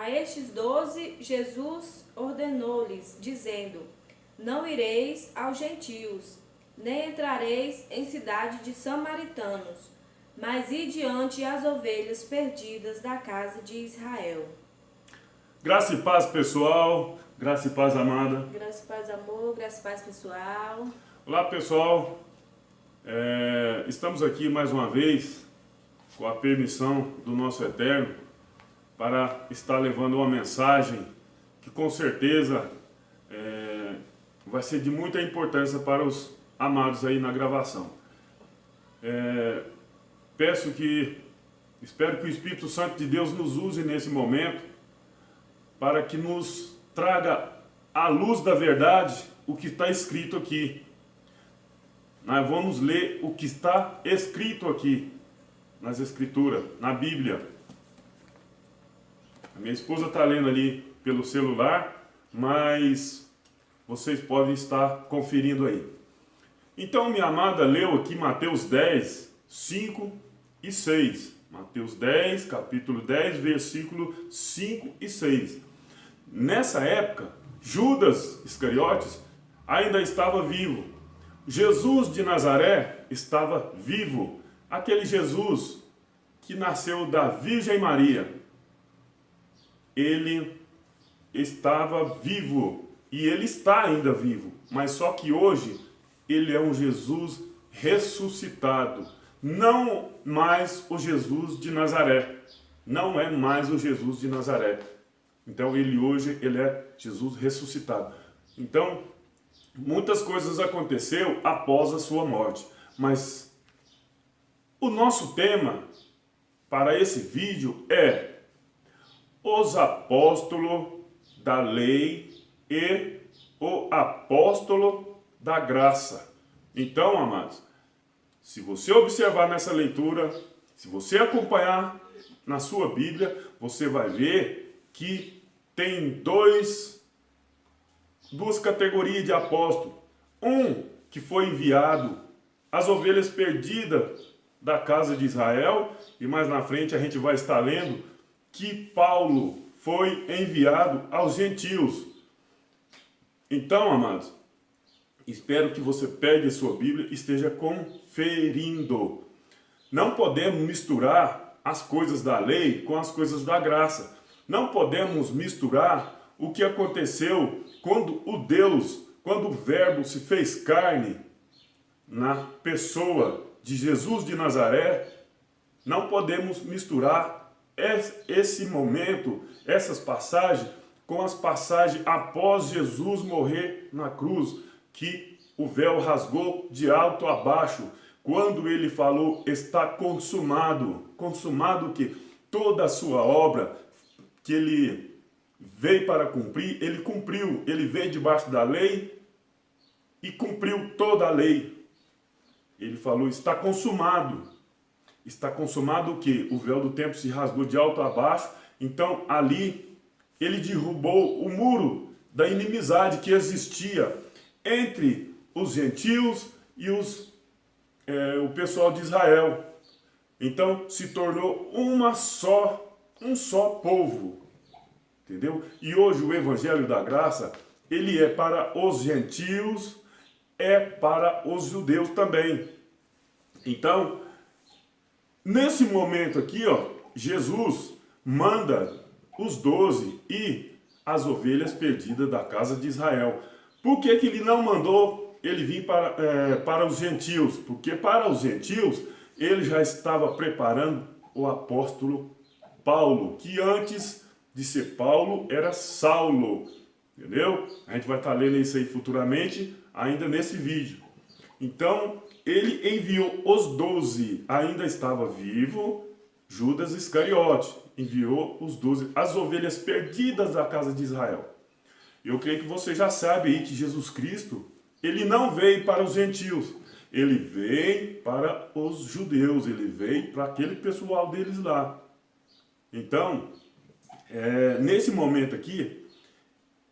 A estes 12 Jesus ordenou-lhes, dizendo: Não ireis aos gentios, nem entrareis em cidade de samaritanos, mas ide diante as ovelhas perdidas da casa de Israel. Graça e paz, pessoal. Graça e paz, amada. Graça e paz, amor, graça e paz, pessoal. Olá, pessoal. Estamos aqui mais uma vez com a permissão do nosso Eterno para estar levando uma mensagem que com certeza vai ser de muita importância para os amados aí na gravação. Espero que o Espírito Santo de Deus nos use nesse momento para que nos traga à luz da verdade o que está escrito aqui. Nós vamos ler o que está escrito aqui nas Escrituras, na Bíblia. A minha esposa está lendo ali pelo celular, mas vocês podem estar conferindo aí. Então, minha amada leu aqui Mateus 10, 5 e 6. Mateus 10, capítulo 10, versículo 5 e 6. Nessa época, Judas Iscariotes ainda estava vivo. Jesus de Nazaré estava vivo. Aquele Jesus que nasceu da Virgem Maria. Ele estava vivo e ele está ainda vivo. Mas só que hoje ele é um Jesus ressuscitado. Não mais o Jesus de Nazaré. Não é mais o Jesus de Nazaré. Então hoje ele é Jesus ressuscitado. Então, muitas coisas aconteceram após a sua morte. Mas o nosso tema para esse vídeo é os apóstolos da lei e o apóstolo da graça. Então, amados, se você observar nessa leitura, se você acompanhar na sua Bíblia, você vai ver que tem duas categorias de apóstolos. Um que foi enviado às ovelhas perdidas da casa de Israel, e mais na frente a gente vai estar lendo que Paulo foi enviado aos gentios. Então, amados, espero que você pegue a sua Bíblia e esteja conferindo. Não podemos misturar as coisas da lei com as coisas da graça. Não podemos misturar o que aconteceu quando o Verbo se fez carne na pessoa de Jesus de Nazaré. Não podemos misturar esse momento, essas passagens, com as passagens após Jesus morrer na cruz, que o véu rasgou de alto a baixo, quando ele falou, está consumado. Consumado o quê? Toda a sua obra que ele veio para cumprir, ele cumpriu. Ele veio debaixo da lei e cumpriu toda a lei. Ele falou, está consumado. Está consumado o quê? O véu do templo se rasgou de alto a baixo. Então, ali, ele derrubou o muro da inimizade que existia entre os gentios e o pessoal de Israel. Então, se tornou um só povo. Entendeu? E hoje o Evangelho da Graça, ele é para os gentios, é para os judeus também. Então, nesse momento aqui, Jesus manda os 12 e as ovelhas perdidas da casa de Israel. Por que ele não mandou ele vir para os gentios? Porque para os gentios ele já estava preparando o apóstolo Paulo, que antes de ser Paulo era Saulo. Entendeu? A gente vai estar lendo isso aí futuramente, ainda nesse vídeo. Então, ele enviou os 12, ainda estava vivo, Judas Iscariote, enviou os 12, as ovelhas perdidas da casa de Israel. Eu creio que você já sabe aí que Jesus Cristo, ele não veio para os gentios, ele veio para os judeus, ele veio para aquele pessoal deles lá. Então, nesse momento aqui,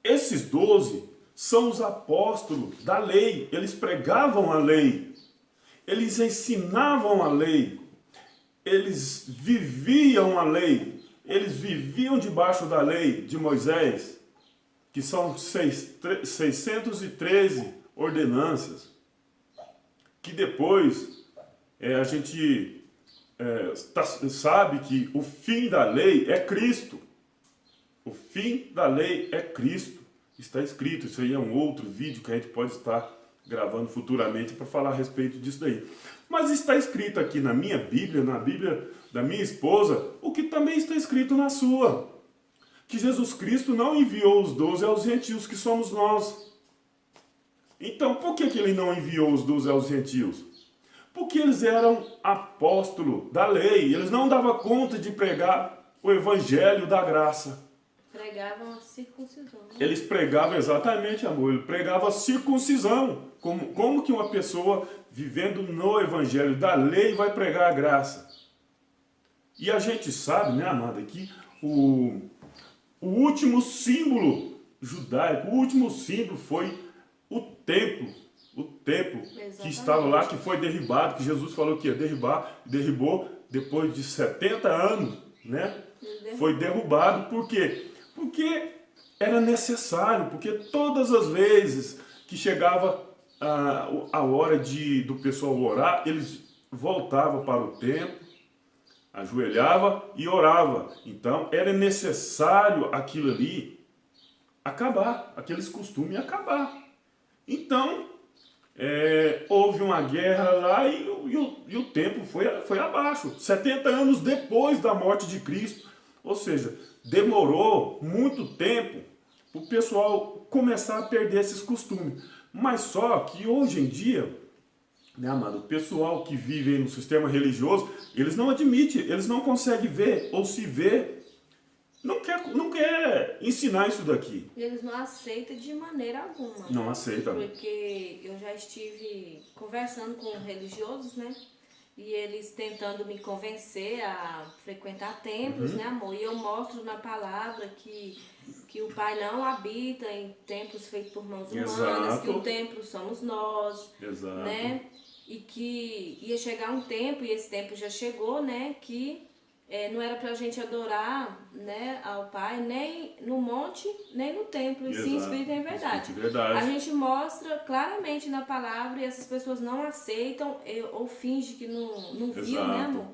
esses 12 são os apóstolos da lei, eles pregavam a lei. Eles ensinavam a lei, eles viviam a lei, eles viviam debaixo da lei de Moisés, que são 613 ordenanças, que depois a gente sabe que o fim da lei é Cristo. O fim da lei é Cristo. Está escrito, isso aí é um outro vídeo que a gente pode estar gravando futuramente para falar a respeito disso daí. Mas está escrito aqui na minha Bíblia, na Bíblia da minha esposa, o que também está escrito na sua. Que Jesus Cristo não enviou os 12 aos gentios, que somos nós. Então, por que ele não enviou os 12 aos gentios? Porque eles eram apóstolos da lei, eles não davam conta de pregar o evangelho da graça. Pregavam a circuncisão. Né? Eles pregavam exatamente, amor, ele pregava a circuncisão. Como que uma pessoa vivendo no evangelho da lei vai pregar a graça? E a gente sabe, né, amada, que o último símbolo judaico, o último símbolo foi o templo. O templo que estava lá, que foi derribado, que Jesus falou que ia derribar, derribou depois de 70 anos, né? Foi derrubado. Por quê? Porque era necessário, porque todas as vezes que chegava a hora do pessoal orar, eles voltavam para o templo, ajoelhava e orava. Então era necessário aquilo ali acabar, aqueles costumes acabar. Então houve uma guerra lá e o templo foi abaixo, 70 anos depois da morte de Cristo. Ou seja, demorou muito tempo para o pessoal começar a perder esses costumes. Mas só que hoje em dia, né, amado, o pessoal que vive no sistema religioso, eles não admitem, eles não conseguem ver ou se ver, não quer ensinar isso daqui. Eles não aceitam de maneira alguma. Não aceitam. Porque eu já estive conversando com religiosos, né? E eles tentando me convencer a frequentar templos, né, amor? E eu mostro na palavra que o Pai não habita em templos feitos por mãos humanas, Exato. que o templo somos nós, Exato. né? E que ia chegar um tempo, e esse tempo já chegou, né? Que não era pra gente adorar, né, ao Pai, nem no monte, nem no templo, e sim em espírito e em verdade. A gente mostra claramente na palavra e essas pessoas não aceitam ou fingem que não viu, né, amor?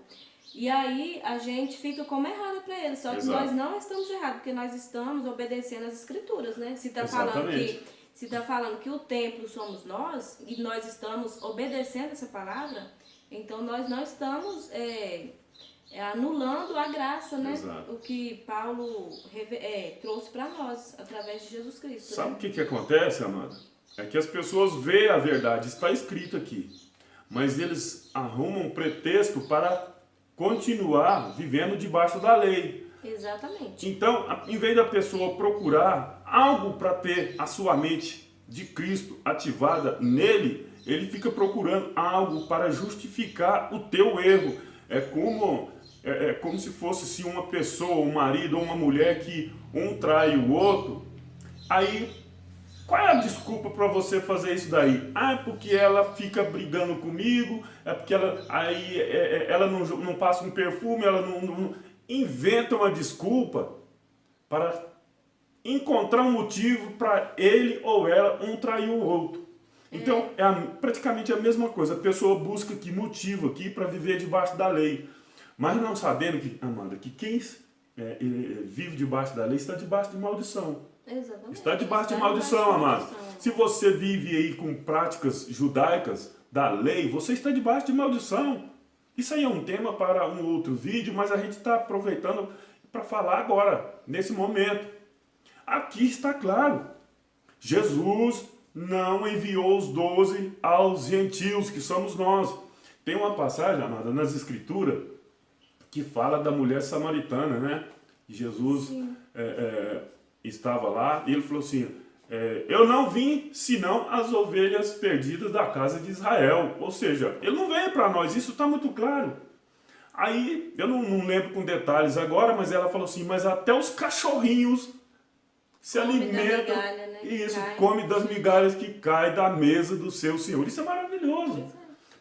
E aí a gente fica como errado para eles, só que nós não estamos errados, porque nós estamos obedecendo as escrituras, né? Se está falando que o templo somos nós, e nós estamos obedecendo essa palavra, então nós não estamos anulando a graça, né? Exato. O que Paulo trouxe para nós, através de Jesus Cristo. Sabe né? o que acontece, amada? É que as pessoas veem a verdade, está escrito aqui, mas eles arrumam um pretexto para continuar vivendo debaixo da lei. Exatamente. Então, em vez da pessoa procurar algo para ter a sua mente de Cristo ativada nele, ele fica procurando algo para justificar o teu erro. É como se fosse uma pessoa, um marido ou uma mulher que um trai o outro. Aí, qual é a desculpa para você fazer isso daí? É porque ela fica brigando comigo, é porque ela não passa um perfume, ela não inventa uma desculpa para encontrar um motivo para ele ou ela um trair o outro. Então, praticamente a mesma coisa. A pessoa busca motivo aqui para viver debaixo da lei. Mas não sabendo, Amanda, que quem vive debaixo da lei está debaixo de maldição. Exatamente. Está debaixo de maldição, amado. Se você vive aí com práticas judaicas da lei, você está debaixo de maldição. Isso aí é um tema para um outro vídeo, mas a gente está aproveitando para falar agora, nesse momento. Aqui está claro. Jesus não enviou os 12 aos gentios, que somos nós. Tem uma passagem, amada, nas Escrituras, que fala da mulher samaritana, né? Jesus estava lá e ele falou assim, eu não vim senão as ovelhas perdidas da casa de Israel. Ou seja, ele não veio para nós, isso está muito claro. Aí, eu não lembro com detalhes agora, mas ela falou assim, mas até os cachorrinhos se alimentam, come das migalhas que caem da mesa do seu Senhor. Isso é maravilhoso.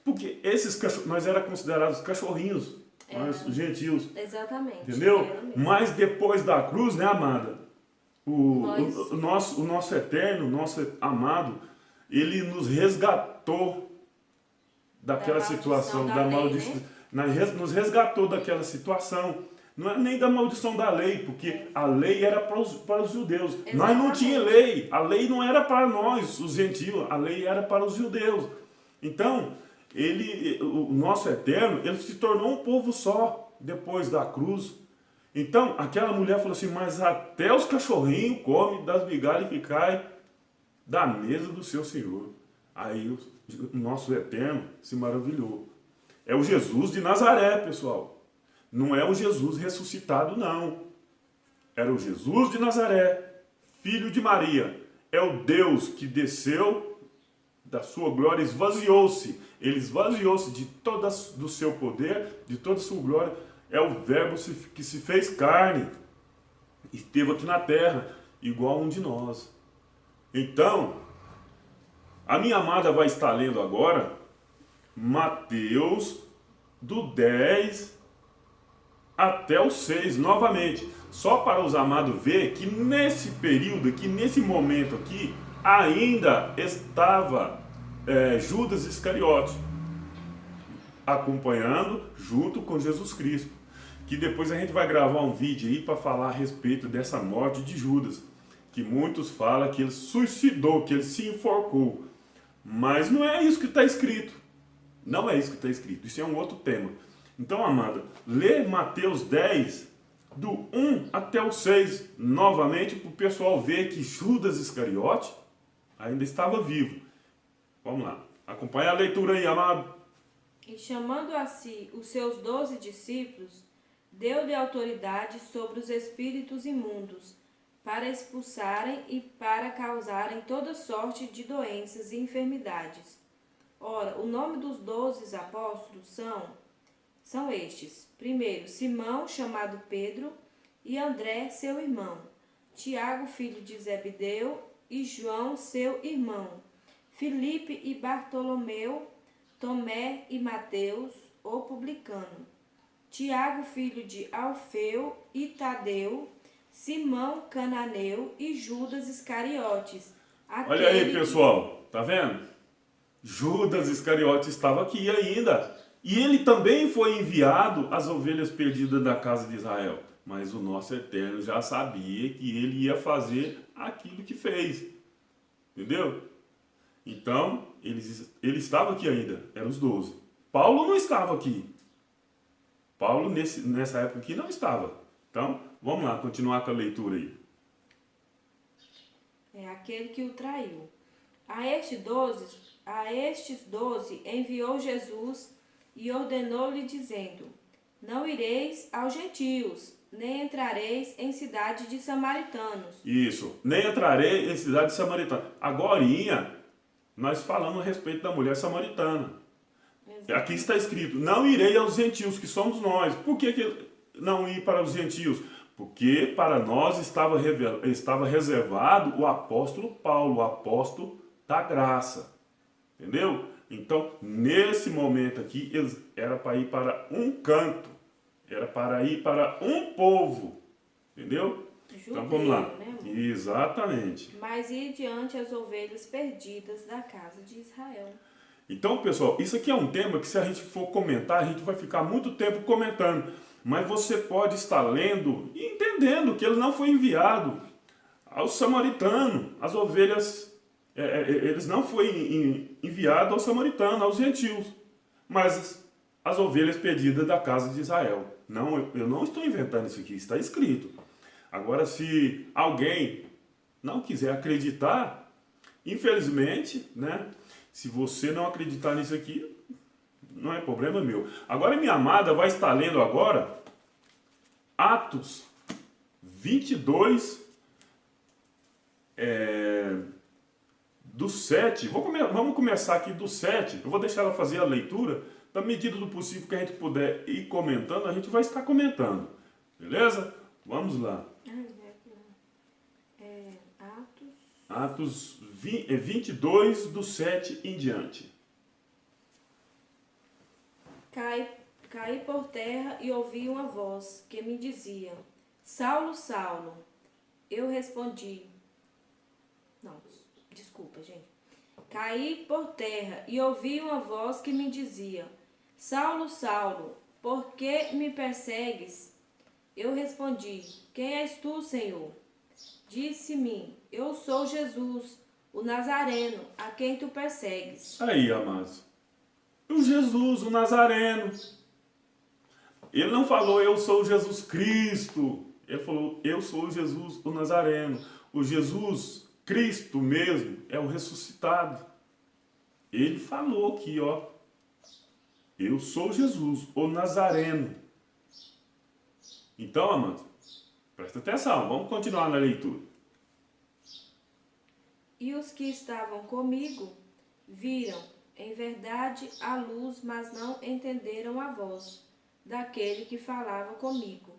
Porque esses cachorros, nós éramos considerados cachorrinhos os gentios. Exatamente. Entendeu? Mas depois da cruz, né, amada? Nós- O nosso eterno, o nosso amado, ele nos resgatou daquela Da maldição situação, da da lei, maldição. Nos resgatou daquela situação. Não é nem da maldição da lei, porque a lei era para os judeus. Nós não tínhamos lei. A lei não era para nós, os gentios. A lei era para os judeus. Então, o nosso eterno, ele se tornou um povo só depois da cruz. Então, aquela mulher falou assim, mas até os cachorrinhos comem das migalhas que caem da mesa do seu Senhor. Aí o nosso eterno se maravilhou. É o Jesus de Nazaré, pessoal. Não é o Jesus ressuscitado, não. Era o Jesus de Nazaré, filho de Maria. É o Deus que desceu da sua glória, esvaziou-se. Ele esvaziou-se de todo do seu poder, de toda a sua glória. É o verbo que se fez carne e esteve aqui na terra, igual a um de nós. Então, a minha amada vai estar lendo agora Mateus do 10 até o 6, novamente. Só para os amados ver que nesse período aqui, nesse momento aqui, ainda estava Judas Iscariote acompanhando junto com Jesus Cristo. Que depois a gente vai gravar um vídeo aí para falar a respeito dessa morte de Judas. Que muitos falam que ele suicidou, que ele se enforcou. Mas não é isso que está escrito. Não é isso que está escrito. Isso é um outro tema. Então, amada, lê Mateus 10, do 1 até o 6, novamente, para o pessoal ver que Judas Iscariote ainda estava vivo. Vamos lá. Acompanha a leitura aí, amado. E chamando a si os seus 12 discípulos, deu-lhe autoridade sobre os espíritos imundos, para expulsarem e para causarem toda sorte de doenças e enfermidades. Ora, o nome dos 12 apóstolos são estes. Primeiro, Simão, chamado Pedro, e André, seu irmão. Tiago, filho de Zebedeu, e João, seu irmão. Filipe e Bartolomeu, Tomé e Mateus, o publicano. Tiago, filho de Alfeu e Tadeu, Simão Cananeu e Judas Iscariotes. Olha aí, pessoal, tá vendo? Judas Iscariotes estava aqui ainda. E ele também foi enviado às ovelhas perdidas da casa de Israel. Mas o nosso eterno já sabia que ele ia fazer aquilo que fez. Entendeu? Então, ele estava aqui ainda, eram os 12. Paulo não estava aqui. Paulo, nessa época aqui, não estava. Então, vamos lá, continuar com a leitura aí. É aquele que o traiu. A estes 12 enviou Jesus e ordenou-lhe, dizendo: Não ireis aos gentios, nem entrareis em cidade de samaritanos. Isso, nem entrarei em cidade de samaritana. Agorinha, nós falamos a respeito da mulher samaritana. Exatamente. Aqui está escrito, não irei aos gentios, que somos nós. Por que não ir para os gentios? Porque para nós estava reservado o apóstolo Paulo, o apóstolo da graça. Entendeu? Então, nesse momento aqui, era para ir para um canto. Era para ir para um povo. Entendeu? Judeu, então, vamos lá. Né, exatamente. Mas ir diante as ovelhas perdidas da casa de Israel. Então, pessoal, isso aqui é um tema que se a gente for comentar, a gente vai ficar muito tempo comentando. Mas você pode estar lendo e entendendo que ele não foi enviado aos samaritanos, as ovelhas, eles não foi enviado aos samaritanos, aos gentios, mas as ovelhas perdidas da casa de Israel. Não, eu não estou inventando isso aqui, está escrito. Agora, se alguém não quiser acreditar, infelizmente, né? Se você não acreditar nisso aqui, não é problema meu. Agora minha amada vai estar lendo agora Atos 22, do 7. Vamos começar aqui do 7. Eu vou deixar ela fazer a leitura. Da medida do possível que a gente puder ir comentando, a gente vai estar comentando. Beleza? Vamos lá. Atos 22, do 7 em diante. caí por terra e ouvi uma voz que me dizia: Saulo, Saulo. Eu respondi. Não, desculpa, gente. Caí por terra e ouvi uma voz que me dizia: Saulo, Saulo, por que me persegues? Eu respondi: Quem és tu, Senhor? Disse-me: Eu sou Jesus, o Nazareno, a quem tu persegues. Aí, amados. O Jesus, o Nazareno. Ele não falou, eu sou Jesus Cristo. Ele falou, eu sou Jesus, o Nazareno. O Jesus Cristo mesmo é o ressuscitado. Ele falou aqui, ó. Eu sou Jesus, o Nazareno. Então, amado, presta atenção, vamos continuar na leitura. E os que estavam comigo viram, em verdade, a luz, mas não entenderam a voz daquele que falava comigo.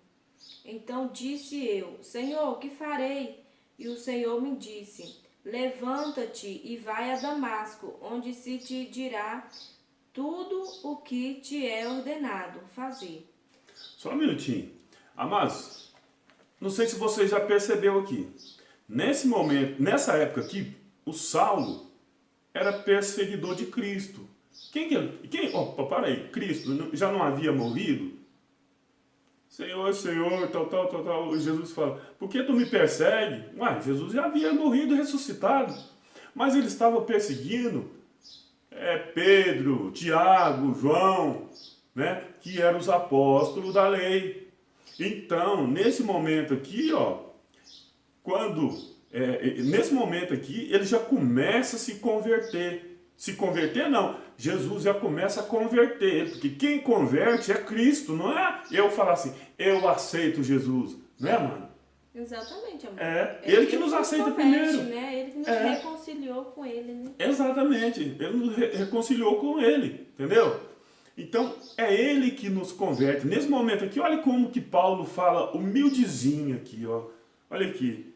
Então disse eu: Senhor, que farei? E o Senhor me disse: Levanta-te e vai a Damasco, onde se te dirá tudo o que te é ordenado fazer. Só um minutinho. Amados, não sei se você já percebeu aqui. Nesse momento, nessa época aqui, o Saulo era perseguidor de Cristo. Para aí, Cristo já não havia morrido? Senhor, Senhor, tal. Jesus fala, por que tu me persegue? Ué, Jesus já havia morrido e ressuscitado. Mas ele estava perseguindo Pedro, Tiago, João, né, que eram os apóstolos da lei. Então, nesse momento aqui, ó, nesse momento aqui, ele já começa a se converter. Se converter, não. Jesus já começa a converter ele, porque quem converte é Cristo, não é eu falar assim, eu aceito Jesus, não é, mano? Exatamente, amor. É, ele que nos aceita primeiro. Né? Ele que nos reconciliou com ele, né? Exatamente, ele nos reconciliou com ele, entendeu? Então, é ele que nos converte. Nesse momento aqui, olha como que Paulo fala humildezinho aqui, ó. Olha aqui.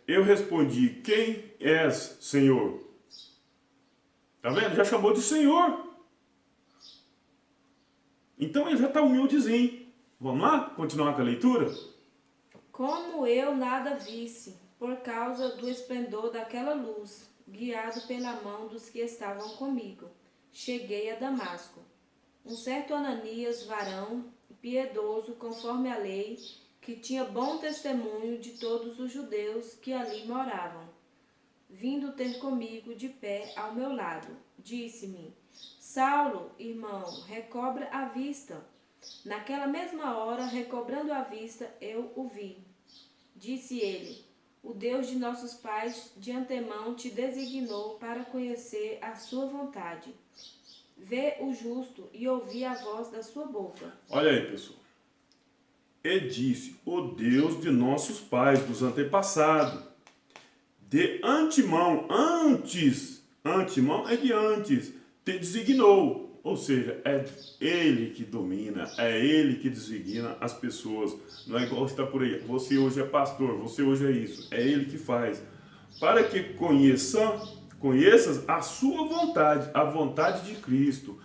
Eu respondi, quem és, Senhor? Tá vendo? Já chamou de Senhor. Então ele já está humildezinho. Vamos lá? Continuar com a leitura? Como eu nada visse, por causa do esplendor daquela luz, guiado pela mão dos que estavam comigo, cheguei a Damasco. Um certo Ananias, varão, piedoso conforme a lei, que tinha bom testemunho de todos os judeus que ali moravam, vindo ter comigo de pé ao meu lado, disse-me: Saulo, irmão, recobra a vista. Naquela mesma hora, recobrando a vista, eu o vi. Disse ele: O Deus de nossos pais de antemão te designou para conhecer a sua vontade. Vê o justo e ouvi a voz da sua boca. Olha aí, pessoal. E disse, o Deus de nossos pais, dos antepassados, de antemão, antemão é de antes, te designou. Ou seja, é ele que domina, é ele que designa as pessoas. Não é igual está por aí, você hoje é pastor, você hoje é isso. É ele que faz. Para que conheças a sua vontade, a vontade de Cristo.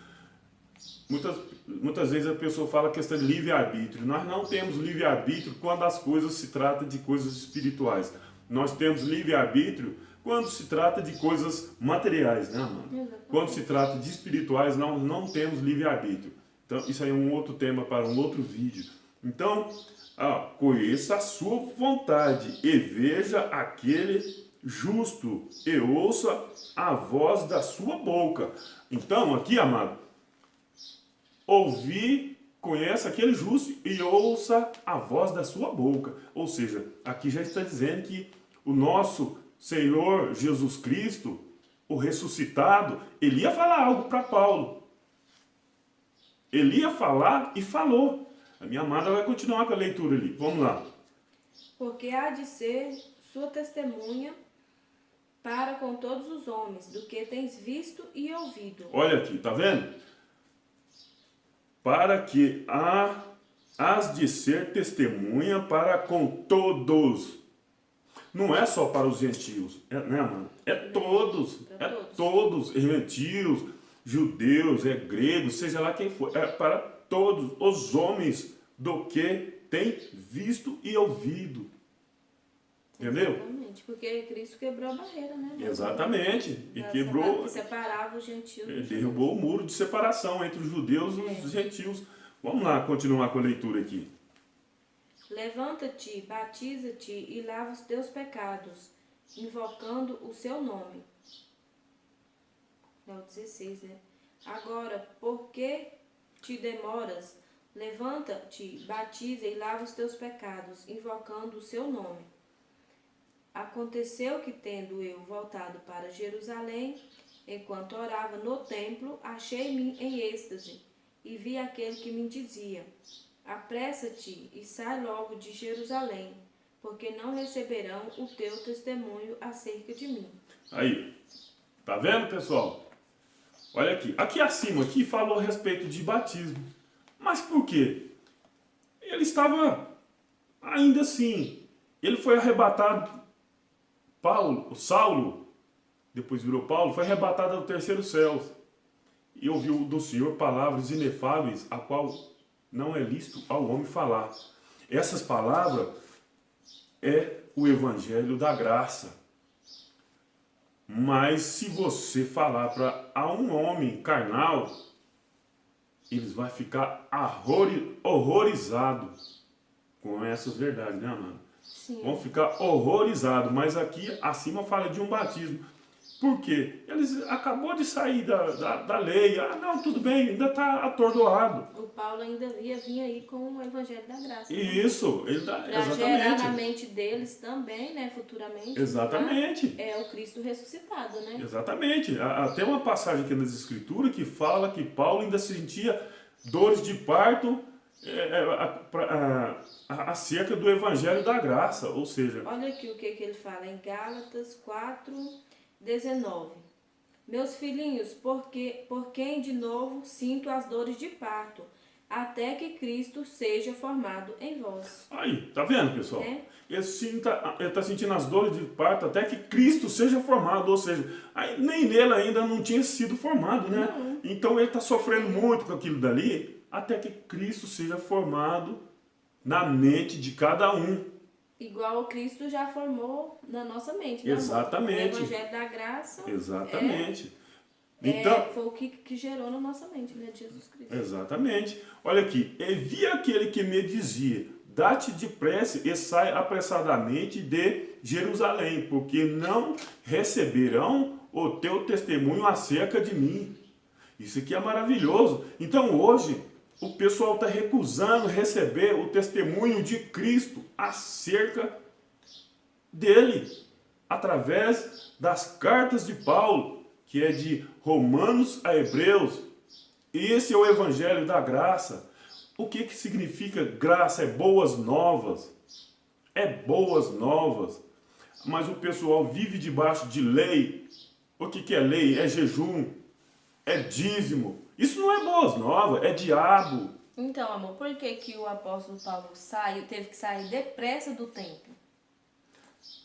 Muitas vezes a pessoa fala a questão de livre-arbítrio. Nós não temos livre-arbítrio quando as coisas se tratam de coisas espirituais. Nós temos livre-arbítrio quando se trata de coisas materiais, né, mano? Quando se trata de espirituais, não temos livre-arbítrio. Então, isso aí é um outro tema para um outro vídeo. Então, conheça a sua vontade e veja aquele justo e ouça a voz da sua boca. Então, aqui, amado, conheça aquele justo e ouça a voz da sua boca. Ou seja, aqui já está dizendo que o nosso Senhor Jesus Cristo, o ressuscitado, ele ia falar algo para Paulo. Ele ia falar e falou. A minha amada vai continuar com a leitura ali. Vamos lá. Porque há de ser sua testemunha para com todos os homens, do que tens visto e ouvido. Olha aqui, tá vendo? Para que hás de ser testemunha para com todos. Não é só para os gentios, né, mano? É todos, gentios, judeus, é gregos, seja lá quem for, é para todos os homens do que tem visto e ouvido. Entendeu? Exatamente, porque Cristo quebrou a barreira, né? Exatamente. E quebrou, Que separava os gentios. ele derrubou o muro de separação entre os judeus e os gentios. Vamos lá continuar com a leitura aqui. Levanta-te, batiza-te e lava os teus pecados, invocando o seu nome. É o 16, né? Agora, por que te demoras? Levanta-te, batiza e lava os teus pecados, invocando o seu nome. Aconteceu que, tendo eu voltado para Jerusalém, enquanto orava no templo, achei-me em êxtase e vi aquele que me dizia: apressa-te e sai logo de Jerusalém, porque não receberão o teu testemunho acerca de mim. Aí, tá vendo, pessoal? Olha aqui. Aqui acima, aqui falou a respeito de batismo. Mas por quê? Ele estava ainda assim. Ele foi arrebatado. Saulo, depois virou Paulo, foi arrebatado ao terceiro céu. E ouviu do Senhor palavras inefáveis, a qual não é lícito ao homem falar. Essas palavras é o evangelho da graça. Mas se você falar a um homem carnal, eles vão ficar horrorizados com essas verdades, né, mano? Sim. Vão ficar horrorizados. Mas aqui acima fala de um batismo. Por quê? Eles acabou de sair da lei. Ah, não, tudo bem, ainda está atordoado. O Paulo ainda vinha aí com o evangelho da graça. Isso, ele tá, para gerar na mente deles também, né, futuramente. Exatamente. Tá? É o Cristo ressuscitado, né? Exatamente. Tem uma passagem aqui nas Escrituras que fala que Paulo ainda sentia dores de parto acerca do evangelho da graça, ou seja... Olha aqui o que ele fala em Gálatas 4:19. Meus filhinhos, por quem de novo sinto as dores de parto, até que Cristo seja formado em vós. Aí, tá vendo, pessoal? Ele está sentindo as dores de parto até que Cristo seja formado, ou seja, aí, nem nele ainda não tinha sido formado, né? Não. Então ele está sofrendo muito com aquilo dali, até que Cristo seja formado na mente de cada um. Igual o Cristo já formou na nossa mente, né? Exatamente. O evangelho da graça. Exatamente. Então, foi o que gerou na nossa mente, né? Jesus Cristo. Exatamente. Olha aqui. E vi aquele que me dizia: dá-te depressa e sai apressadamente de Jerusalém, porque não receberão o teu testemunho acerca de mim. Isso aqui é maravilhoso. Então hoje o pessoal está recusando receber o testemunho de Cristo acerca dele, através das cartas de Paulo, que é de Romanos a Hebreus. Esse é o evangelho da graça. O que significa graça? É boas novas. É boas novas. Mas o pessoal vive debaixo de lei. O que é lei? É jejum, é dízimo. Isso não é boas novas, é diabo. Então, amor, por que o apóstolo Paulo teve que sair depressa do templo?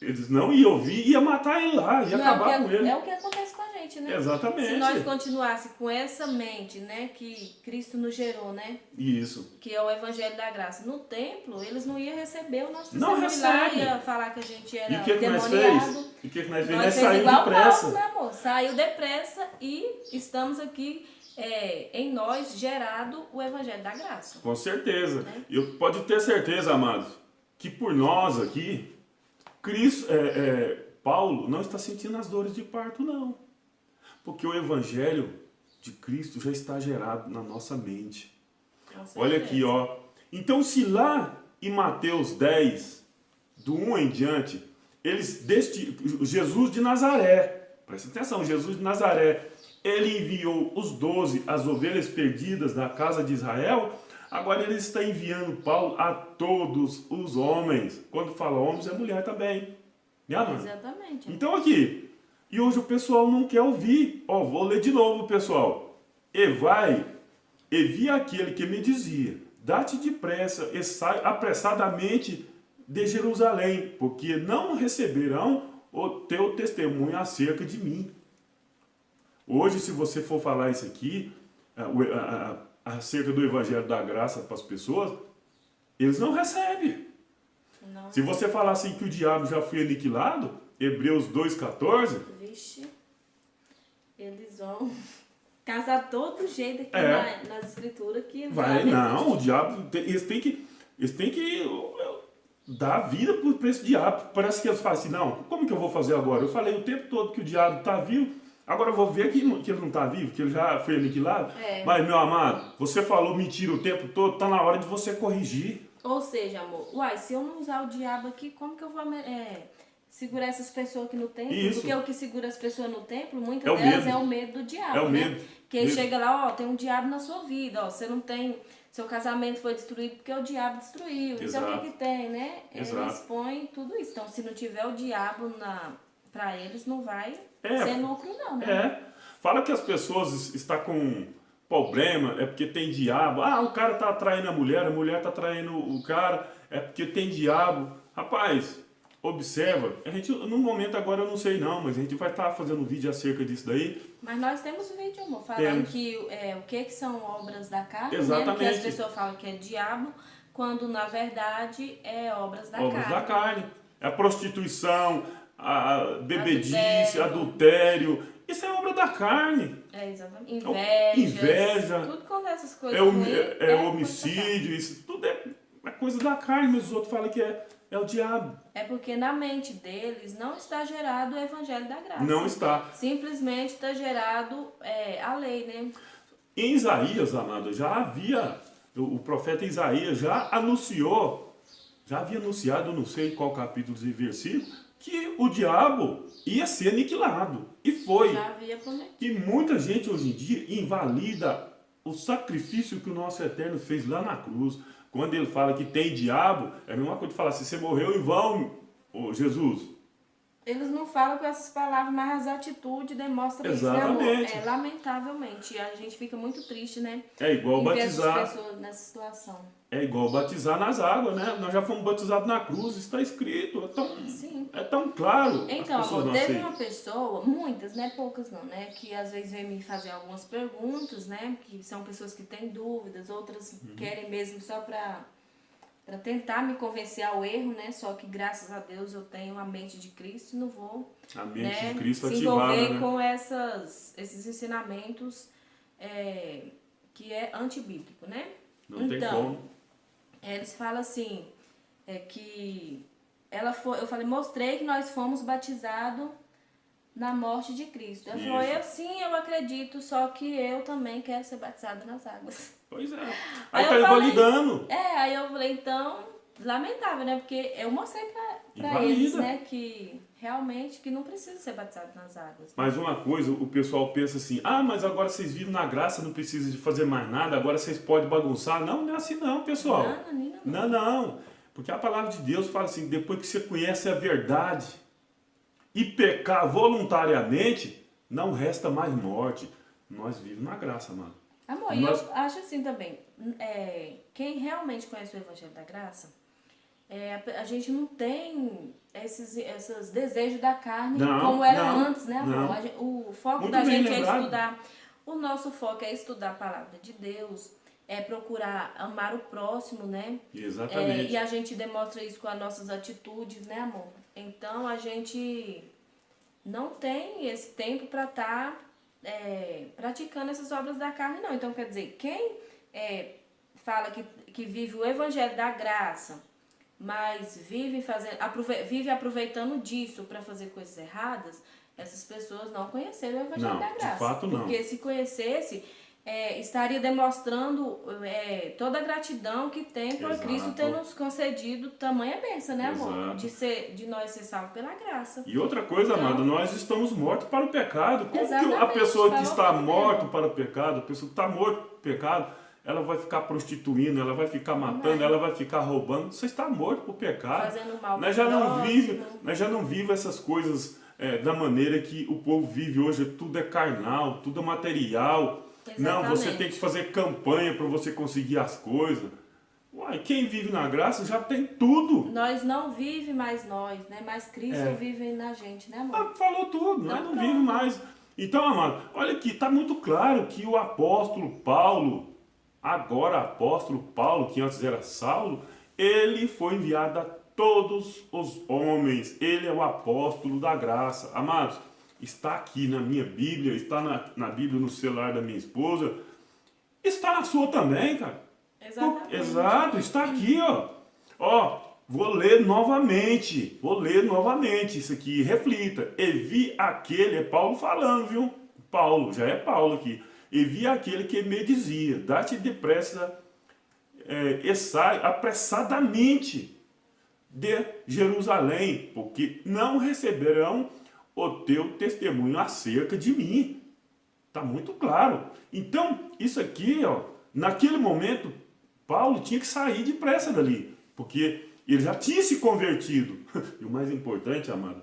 Eles não iam ouvir, ia matar ele lá, ia acabar com ele. É o que acontece com a gente, né? Exatamente. Se nós continuássemos com essa mente, né, que Cristo nos gerou, né? Isso. Que é o evangelho da graça. No templo, eles não iam receber o nosso não testemunho lá, recebe. Ia falar que a gente era E o que nós demoniado. fez? E o que nós fez? Nós Saiu igual depressa. Paulo, né, amor? Saiu depressa e estamos aqui em nós gerado o evangelho da graça. Com certeza. Né? Eu pode ter certeza, amados, que por nós aqui, Paulo não está sentindo as dores de parto, não. Porque o evangelho de Cristo já está gerado na nossa mente. Olha aqui, ó. Então, se lá em Mateus 10, do 1 em diante, Jesus de Nazaré, presta atenção, Jesus de Nazaré, ele enviou os 12, as ovelhas perdidas da casa de Israel. Agora ele está enviando Paulo a todos os homens. Quando fala homens, é mulher também. Exatamente. Então aqui, e hoje o pessoal não quer ouvir. Ó, vou ler de novo, pessoal. E vi aquele que me dizia: dá-te depressa e sai apressadamente de Jerusalém, porque não receberão o teu testemunho acerca de mim. Hoje, se você for falar isso aqui, acerca do Evangelho da Graça para as pessoas, eles não recebem. Não. Se você falar assim que o diabo já foi aniquilado, Hebreus 2,14... Vixe, eles vão casar todo jeito aqui nas escrituras que vai, não, o diabo, eles têm que dar a vida para esse diabo. Parece que eles falam assim, não, como que eu vou fazer agora? Eu falei o tempo todo que o diabo está vivo, agora eu vou ver que ele não está vivo, que ele já foi aniquilado. Mas, meu amado, você falou mentira o tempo todo, está na hora de você corrigir. Ou seja, amor, se eu não usar o diabo aqui, como que eu vou segurar essas pessoas aqui no templo? Isso. Porque o que segura as pessoas no templo, muitas o delas medo. é o medo do diabo, É o né? medo. Que ele chega lá, tem um diabo na sua vida, você não tem... Seu casamento foi destruído porque o diabo destruiu. Isso é o que tem, né? Exato. Eles põem tudo isso. Então, se não tiver o diabo pra eles, não vai ser lucro, não, né? Fala que as pessoas estão com problema, é porque tem diabo. Ah, o cara tá atraindo a mulher tá atraindo o cara, é porque tem diabo. Rapaz, observa. A gente, no momento agora eu não sei não, mas a gente vai estar fazendo um vídeo acerca disso daí. Mas nós temos um vídeo, amor, falando que o que são obras da carne, exatamente. Né? Que as pessoas falam que é diabo, quando na verdade é obras da carne. Obras da carne. É a prostituição, a bebedice, adultério. Isso é obra da carne. Exatamente. Inveja. Tudo quando essas coisas é homicídio, isso tudo é coisa da carne, mas os outros falam que é o diabo. É porque na mente deles não está gerado o evangelho da graça. Não está. Simplesmente está gerado a lei, né? Em Isaías, amado, já havia, o profeta Isaías já havia anunciado, não sei qual capítulo e versículo, que o diabo ia ser aniquilado. E foi. Já havia prometido. E muita gente hoje em dia invalida o sacrifício que o nosso Eterno fez lá na cruz. Quando ele fala que tem diabo, é a mesma coisa de falar assim, você morreu em vão, Jesus. Eles não falam com essas palavras, mas as atitudes demonstram exatamente. Isso, né, amor? Lamentavelmente. E a gente fica muito triste, né? É igual batizar. Ver essas pessoas nessa situação. É igual batizar nas águas, né? Nós já fomos batizados na cruz, está escrito. É tão claro. Então, amor, teve uma pessoa, muitas, né? Poucas não, né? Que às vezes vem me fazer algumas perguntas, né? Que são pessoas que têm dúvidas, outras querem mesmo só para tentar me convencer ao erro, né? Só que graças a Deus eu tenho a mente de Cristo e não vou a mente de Cristo se ativada, envolver né? com esses ensinamentos que é antibíblico, né? Não tem como. Eles falam assim, que eu falei, mostrei que nós fomos batizados na morte de Cristo. Ela falou, eu acredito, só que eu também quero ser batizado nas águas. Pois é. Aí tá invalidando. Aí eu falei, então, lamentável, né? Porque eu mostrei pra eles, né, que realmente que não precisa ser batizado nas águas. Mas uma coisa, o pessoal pensa assim, mas agora vocês vivem na graça, não precisa de fazer mais nada, agora vocês podem bagunçar. Não, não é assim não, pessoal. Não. Porque a palavra de Deus fala assim, depois que você conhece a verdade e pecar voluntariamente, não resta mais morte. Nós vivemos na graça, mano. Amor, e eu acho assim também, quem realmente conhece o Evangelho da Graça, a gente não tem esses desejos da carne como era antes, né, amor? O foco da gente é estudar, o nosso foco é estudar a palavra de Deus, é procurar amar o próximo, né? Exatamente. E a gente demonstra isso com as nossas atitudes, né, amor? Então a gente não tem esse tempo para estar praticando essas obras da carne, não. Então, quer dizer, quem fala que vive o Evangelho da Graça, mas vive aproveitando disso para fazer coisas erradas, essas pessoas não conheceram o Evangelho da Graça. De fato, não. Porque se conhecesse, estaria demonstrando toda a gratidão que tem por Cristo ter nos concedido tamanha bênção, né, amor? De nós ser salvos pela graça. E outra coisa, amado, nós estamos mortos para o pecado. Como que a pessoa que está morta para o pecado, a pessoa que está morta para o pecado, ela vai ficar prostituindo, ela vai ficar matando, ela vai ficar roubando? Você está morto para o pecado. Fazendo mal nós já não vivemos essas coisas da maneira que o povo vive hoje. Tudo é carnal, tudo é material. Exatamente. Não, você tem que fazer campanha para você conseguir as coisas. Uai, quem vive na graça já tem tudo. Nós não vivemos mais nós, né? Mas Cristo vive na gente, né, amor? Falou tudo, nós não vivemos mais. Então, amado, olha aqui, está muito claro que o apóstolo Paulo, agora apóstolo Paulo, que antes era Saulo, ele foi enviado a todos os homens. Ele é o apóstolo da graça. Amados, está aqui na minha Bíblia, está na Bíblia no celular da minha esposa, está na sua também, cara. Exatamente. Exato, está aqui, ó. Ó, vou ler novamente isso aqui, reflita. E vi aquele, é Paulo falando, viu? Paulo, já é Paulo aqui. E vi aquele que me dizia, dá-te depressa, e sai apressadamente de Jerusalém, porque não receberão o teu testemunho acerca de mim. Está muito claro. Então, isso aqui, ó, naquele momento, Paulo tinha que sair depressa dali, porque ele já tinha se convertido. E o mais importante, amado,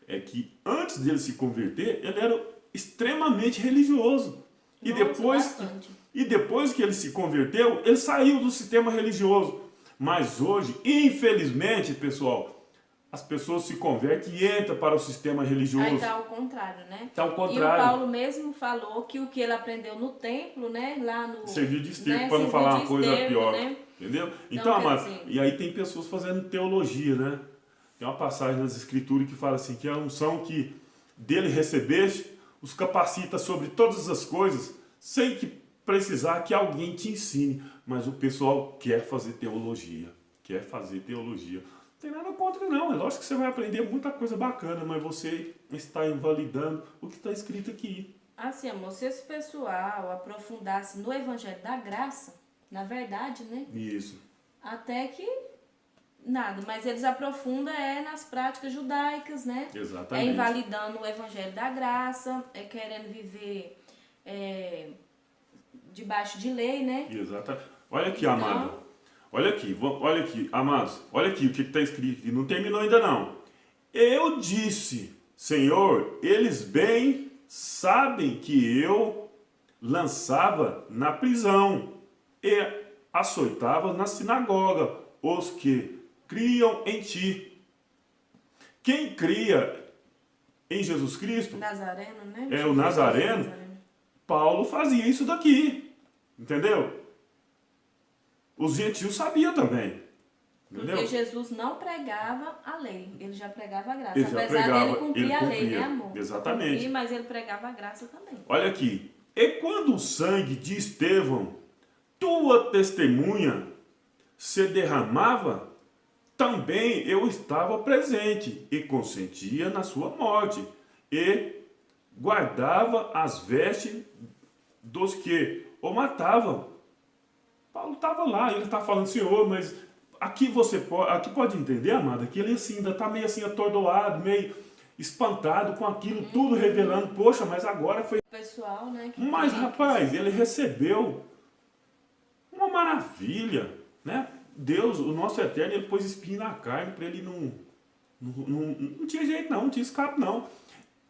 é que antes dele se converter, ele era extremamente religioso. E depois que ele se converteu, ele saiu do sistema religioso. Mas hoje, infelizmente, pessoal, as pessoas se convertem e entram para o sistema religioso. Aí está ao contrário, né? Está ao contrário. E o Paulo mesmo falou que o que ele aprendeu no templo, né? Lá no... Serviu de esterco, né? para não falar uma coisa esterco, pior. né? Entendeu? Então, amado, dizer... e aí tem pessoas fazendo teologia, né? Tem uma passagem nas escrituras que fala assim, que a unção que dele recebeste os capacita sobre todas as coisas, sem que precisar que alguém te ensine. Mas o pessoal quer fazer teologia. Quer fazer teologia. Não tem nada contra, não. É lógico que você vai aprender muita coisa bacana, mas você está invalidando o que está escrito aqui. Assim, amor, se esse pessoal aprofundasse no Evangelho da Graça, na verdade, né? Isso. Até que nada, mas eles aprofundam nas práticas judaicas, né? Exatamente. É invalidando o Evangelho da Graça, é querendo viver debaixo de lei, né? Exatamente. Olha aqui, Então... amada. Olha aqui, amados. Olha aqui o que está escrito aqui. Não terminou ainda não. Eu disse, Senhor, eles bem sabem que eu lançava na prisão e açoitava na sinagoga os que criam em ti. Quem cria em Jesus Cristo, Nazareno, né? é o Nazareno. Paulo fazia isso daqui, entendeu? Os gentios sabiam também, entendeu? Porque Jesus não pregava a lei, ele já pregava a graça. Ele já Apesar pregava, dele cumprir ele a lei, cumpria, né, amor? exatamente. Cumprir, mas ele pregava a graça também. Olha aqui. E quando o sangue de Estevão, tua testemunha, se derramava, também eu estava presente e consentia na sua morte e guardava as vestes dos que o matavam. Paulo estava lá, ele está falando, Senhor, mas aqui aqui pode entender, amada, que ele assim, ainda está meio assim atordoado, meio espantado com aquilo, tudo revelando, poxa, mas agora foi... Pessoal, né? Mas, rapaz, ele recebeu uma maravilha, né? Deus, o nosso Eterno, ele pôs espinho na carne para ele não tinha jeito não tinha escape não.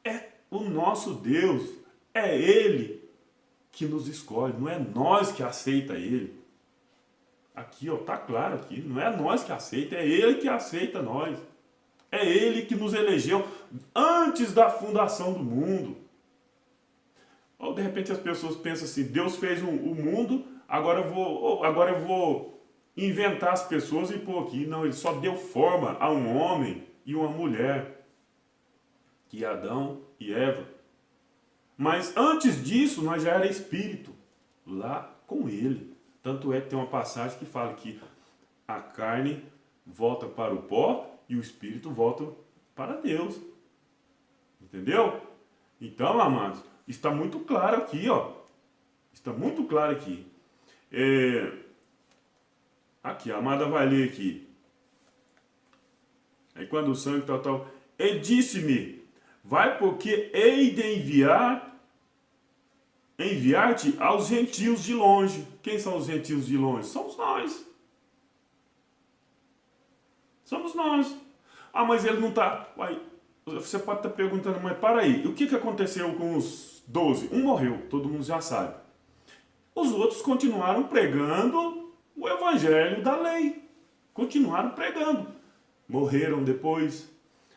É o nosso Deus, é Ele que nos escolhe, não é nós que aceita Ele. Aqui, ó, tá claro aqui, não é nós que aceita, é Ele que aceita nós. É Ele que nos elegeu antes da fundação do mundo. Ou de repente as pessoas pensam assim, Deus fez o mundo, agora eu vou inventar as pessoas e pôr aqui. Não, ele só deu forma a um homem e uma mulher, que é Adão e Eva. Mas antes disso, nós já era espírito, lá com ele. Tanto é que tem uma passagem que fala que a carne volta para o pó e o espírito volta para Deus. Entendeu? Então, amados, está muito claro aqui, ó. Está muito claro aqui. Aqui, a amada vai ler aqui. Aí quando o sangue tal, ele disse-me, vai porque hei de enviar-te aos gentios de longe. Quem são os gentios de longe? Somos nós. Somos nós. Ah, mas ele não está... Você pode estar perguntando, mas para aí, o que aconteceu com os 12? Um morreu, todo mundo já sabe. Os outros continuaram pregando o evangelho da lei. Continuaram pregando. Morreram depois.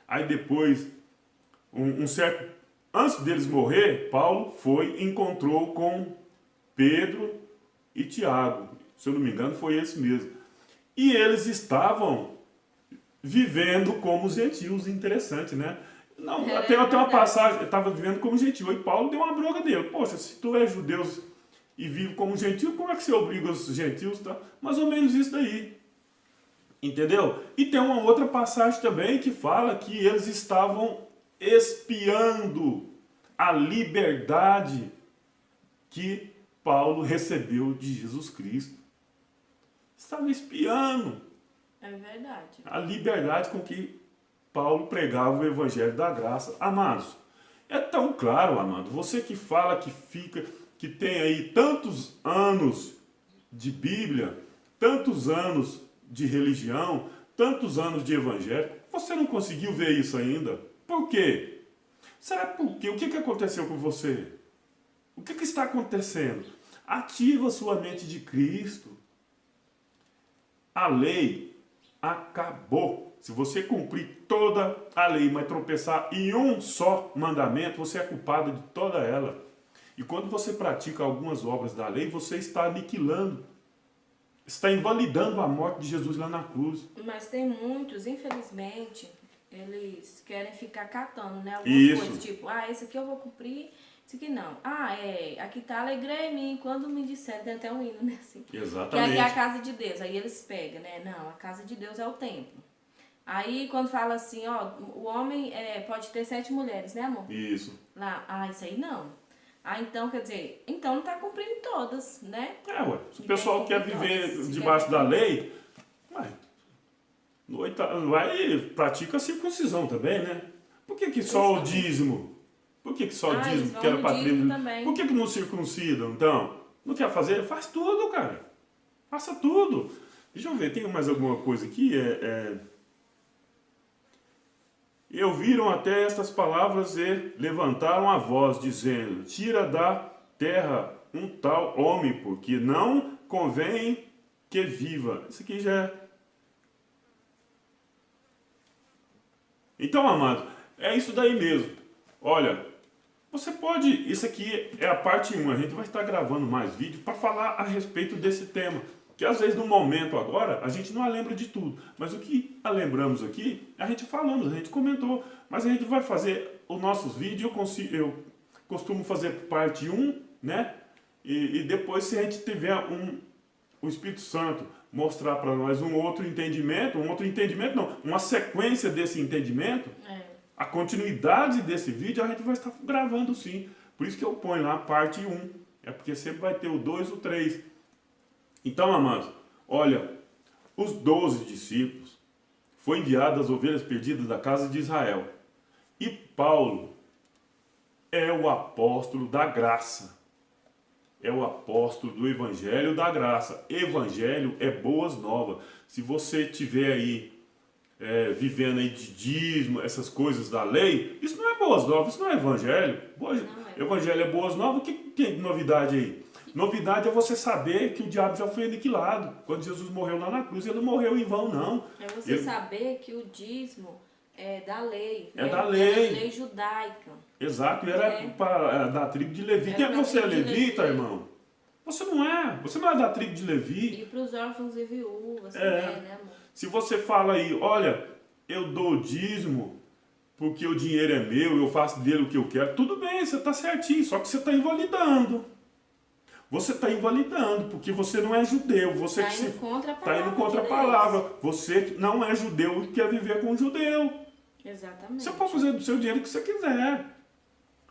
Aí depois, um certo Antes deles morrer, Paulo foi e encontrou com Pedro e Tiago. Se eu não me engano, foi esse mesmo. E eles estavam vivendo como os gentios, interessante, né? Não, tem até uma passagem, estava vivendo como gentil. E Paulo deu uma bronca dele. Poxa, se tu é judeu e vive como gentil, como é que você obriga os gentios? Tá? Mais ou menos isso daí. Entendeu? E tem uma outra passagem também que fala que eles estavam espiando a liberdade que Paulo recebeu de Jesus Cristo. Estava espiando. É verdade. A liberdade com que Paulo pregava o evangelho da graça. Amados, é tão claro, amado, você que fala que tem aí tantos anos de Bíblia, tantos anos de religião, tantos anos de evangelho, você não conseguiu ver isso ainda? Por quê? Será por quê? O que aconteceu com você? O que está acontecendo? Ativa sua mente de Cristo. A lei acabou. Se você cumprir toda a lei, mas tropeçar em um só mandamento, você é culpado de toda ela. E quando você pratica algumas obras da lei, você está aniquilando, está invalidando a morte de Jesus lá na cruz. Mas tem muitos, infelizmente, eles querem ficar catando, né? Algumas coisas, tipo, esse aqui eu vou cumprir, esse aqui não. Aqui tá alegrei em mim, quando me disseram, tem até um hino, né? Assim, exatamente. que aqui é a casa de Deus. Aí eles pegam, né? Não, a casa de Deus é o templo. Aí quando fala assim, o homem pode ter 7 mulheres, né, amor? Isso. Lá, isso aí não. Então, quer dizer, então não tá cumprindo todas, né? Se o pessoal quer viver debaixo da lei, pratica a circuncisão também, né? Por que só o dízimo? Por que só o dízimo que era para tribo? Por que não circuncidam, então? Não quer fazer? Faz tudo, cara. Faça tudo. Deixa eu ver, tem mais alguma coisa aqui? E ouviram até estas palavras e levantaram a voz, dizendo: tira da terra um tal homem, porque não convém que viva. Isso aqui já é. Então, amado, é isso daí mesmo. Olha, você pode. Isso aqui é a parte 1. A gente vai estar gravando mais vídeos para falar a respeito desse tema. Que às vezes no momento agora a gente não lembra de tudo, mas o que lembramos aqui, a gente falamos, a gente comentou, mas a gente vai fazer os nossos vídeos, eu costumo fazer parte 1, né? E depois, se a gente tiver o Espírito Santo mostrar para nós um outro entendimento não, uma sequência desse entendimento, a continuidade desse vídeo a gente vai estar gravando sim. Por isso que eu ponho lá parte 1, é porque sempre vai ter o 2 e o 3. Então, amados, olha, os 12 discípulos foram enviados às ovelhas perdidas da casa de Israel. E Paulo é o apóstolo da graça. É o apóstolo do evangelho da graça. Evangelho é boas novas. Se você tiver aí vivendo aí de dízimo, essas coisas da lei, isso não é boas novas, isso não é evangelho. Evangelho é boas novas, o que tem de novidade aí? Novidade é você saber que o diabo já foi aniquilado. Quando Jesus morreu lá na cruz, ele não morreu em vão, não. É você saber que o dízimo é da lei. É da lei. É da lei judaica. Exato, e era da tribo de Levi. Quem é que você é levita, irmão? Você não é da tribo de Levi. E para os órfãos e viúvas também, né, amor? Se você fala aí, olha, eu dou dízimo porque o dinheiro é meu, eu faço dele o que eu quero, tudo bem, você está certinho, só que você está invalidando. Você está invalidando, porque você não é judeu. Você está indo contra a palavra. Está indo contra a palavra. Você não é judeu e quer viver com um judeu. Exatamente. Você pode fazer do seu dinheiro o que você quiser.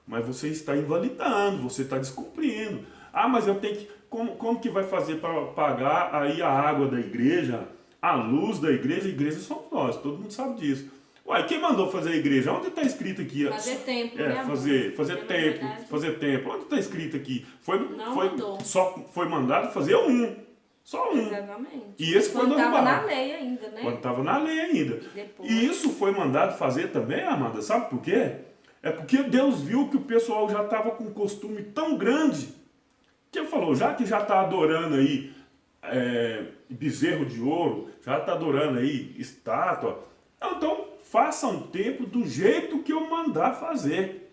Mas você está invalidando, você está descumprindo. Mas eu tenho que... Como que vai fazer para pagar aí a água da igreja, a luz da igreja? A igreja somos nós, todo mundo sabe disso. Uai, quem mandou fazer a igreja? Onde está escrito aqui? Fazer templo, né, fazer templo. Onde está escrito aqui? Mandou. Só foi mandado fazer um. Só um. Exatamente. E esse foi normal. Quando estava na lei ainda, né? Quando estava na lei ainda. E isso foi mandado fazer também, Amanda, sabe por quê? É porque Deus viu que o pessoal já estava com um costume tão grande, que ele falou, já que já está adorando aí bezerro de ouro, já está adorando aí estátua, então faça um templo do jeito que eu mandar fazer.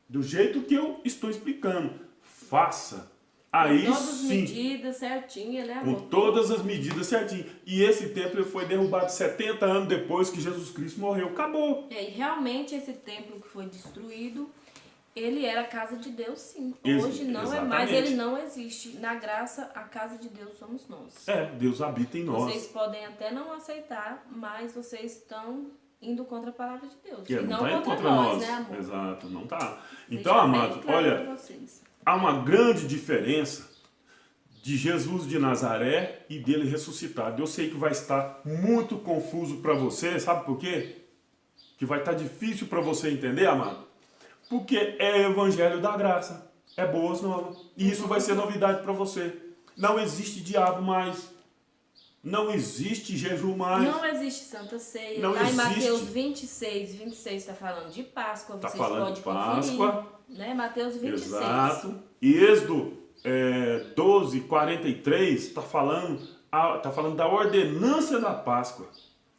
do jeito que eu estou explicando. Faça. Aí Com todas as sim, medidas certinhas, né, com amor? todas as medidas certinho. E esse templo foi derrubado 70 anos depois que Jesus Cristo morreu. Acabou. E realmente esse templo que foi destruído, ele era a casa de Deus, sim. Ex- Hoje não é exatamente. mais, ele não existe. Na graça, a casa de Deus somos nós. Deus habita em nós. Vocês podem até não aceitar, mas vocês estão indo contra a palavra de Deus. Que E não não está indo contra contra nós, nós. né, amor? Exato, não está. Deixa Então, bem amado, claro olha, pra vocês. há uma grande diferença de Jesus de Nazaré e dele ressuscitado. Eu sei que vai estar muito confuso para você, sabe por quê? Que vai estar difícil para você entender, amado. Porque é evangelho da graça, é boas novas. E isso vai ser novidade para você. Não existe diabo mais. Não existe jejum mais. Não existe Santa Ceia. Não Lá em existe. Mateus 26 está falando de Páscoa. Está Vocês falando podem de Páscoa. conferir, né? Mateus 26. Exato. E Êxodo 12, 43 está falando da ordenança da Páscoa.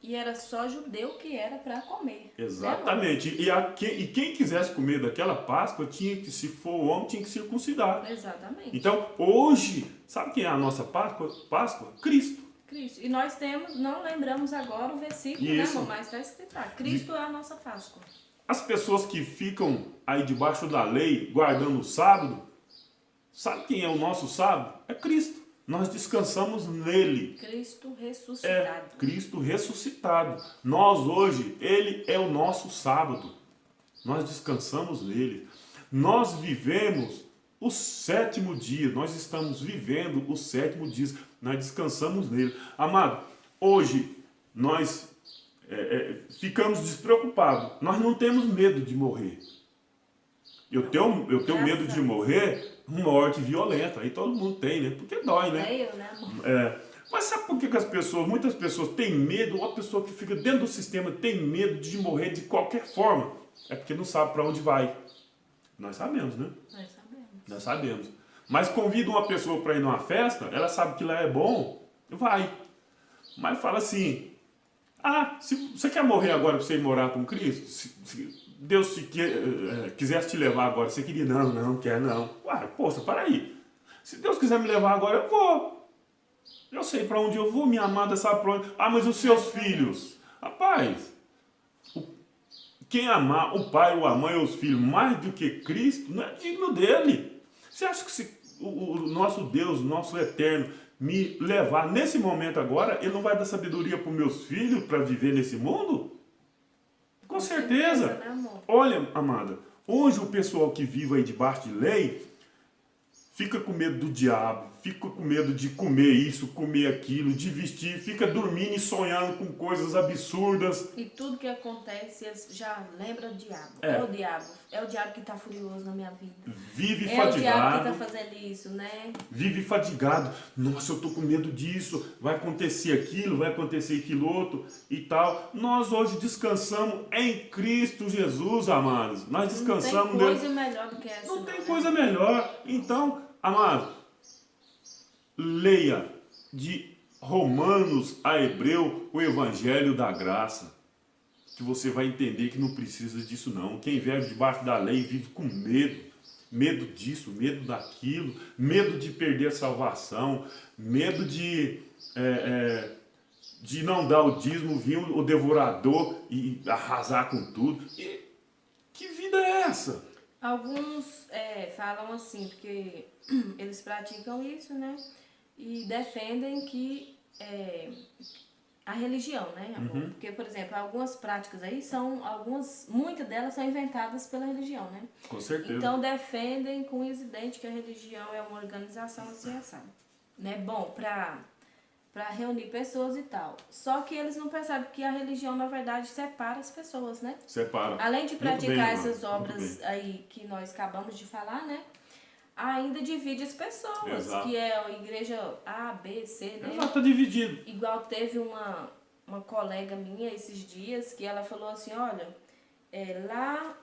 E era só judeu que era para comer. Exatamente. E quem quisesse comer daquela Páscoa tinha que, se for homem, tinha que circuncidar. Né? Exatamente. Então, hoje, sabe quem é a nossa Páscoa? Cristo. Cristo. E nós temos, não lembramos agora o versículo, Isso. né, amor? Mas está escrito lá. Cristo é a nossa Páscoa. As pessoas que ficam aí debaixo da lei, guardando o sábado, sabe quem é o nosso sábado? É Cristo. Nós descansamos nele. Cristo É ressuscitado. Cristo ressuscitado. Nós hoje, ele é o nosso sábado. Nós descansamos nele. Nós vivemos o sétimo dia. Nós estamos vivendo o sétimo dia. Nós descansamos nele. Amado, hoje nós ficamos despreocupados. Nós não temos medo de morrer. Eu tenho medo de morrer morte violenta. Aí todo mundo tem, né? Porque dói, né? É eu, né, amor? Mas sabe por que muitas pessoas têm medo? Uma pessoa que fica dentro do sistema tem medo de morrer de qualquer forma. É porque não sabe para onde vai. Nós sabemos, né? Nós sabemos. Nós sabemos. Mas convida uma pessoa para ir numa festa, ela sabe que lá é bom, vai. Mas fala assim, se você quer morrer agora para você ir morar com Cristo? Se Deus quisesse te levar agora, você queria? Não quer não. Uai, poxa, para aí. Se Deus quiser me levar agora, eu vou. Eu sei para onde eu vou, minha amada sabe para onde. Mas os seus filhos? Rapaz, quem amar o pai ou a mãe ou os filhos mais do que Cristo, não é digno dele. Você acha que se o nosso Deus, o nosso Eterno, me levar nesse momento agora, ele não vai dar sabedoria para os meus filhos para viver nesse mundo? Com certeza. Né, amor? Olha, amada, hoje o pessoal que vive aí debaixo de lei fica com medo do diabo, fica com medo de comer isso, comer aquilo, de vestir, fica dormindo e sonhando com coisas absurdas. E tudo que acontece, eles já lembram do diabo. É o diabo. É o diabo que está furioso na minha vida. Vive É fadigado. o diabo que está fazendo isso, né? Vive fadigado. Nossa, eu tô com medo disso. Vai acontecer aquilo, vai acontecer aquilo outro e tal. Nós hoje descansamos em Cristo Jesus, amados. Nós descansamos Não tem coisa melhor do que essa. Não tem coisa melhor. Então, amado, leia de Romanos a Hebreu o Evangelho da Graça, que você vai entender que não precisa disso não. Quem vive debaixo da lei vive com medo. Medo disso, medo daquilo, medo de perder a salvação, medo de não dar o dízimo, vir o devorador e arrasar com tudo. E que vida é essa? Alguns falam assim, porque eles praticam isso, né? E defendem que a religião, né, amor? Porque, por exemplo, algumas práticas aí muitas delas são inventadas pela religião, né? Com certeza. Então defendem com isso idêntico que a religião é uma organização assim, assado, né? Bom, para reunir pessoas e tal. Só que eles não percebem que a religião, na verdade, separa as pessoas, né? Separa. Além de Muito praticar bem, essas Ana, muito obras bem. aí que nós acabamos de falar, né? Ainda divide as pessoas, Exato. que é a igreja A, B, C, né? Exato, tá dividido. Igual teve uma colega minha esses dias que ela falou assim, olha, lá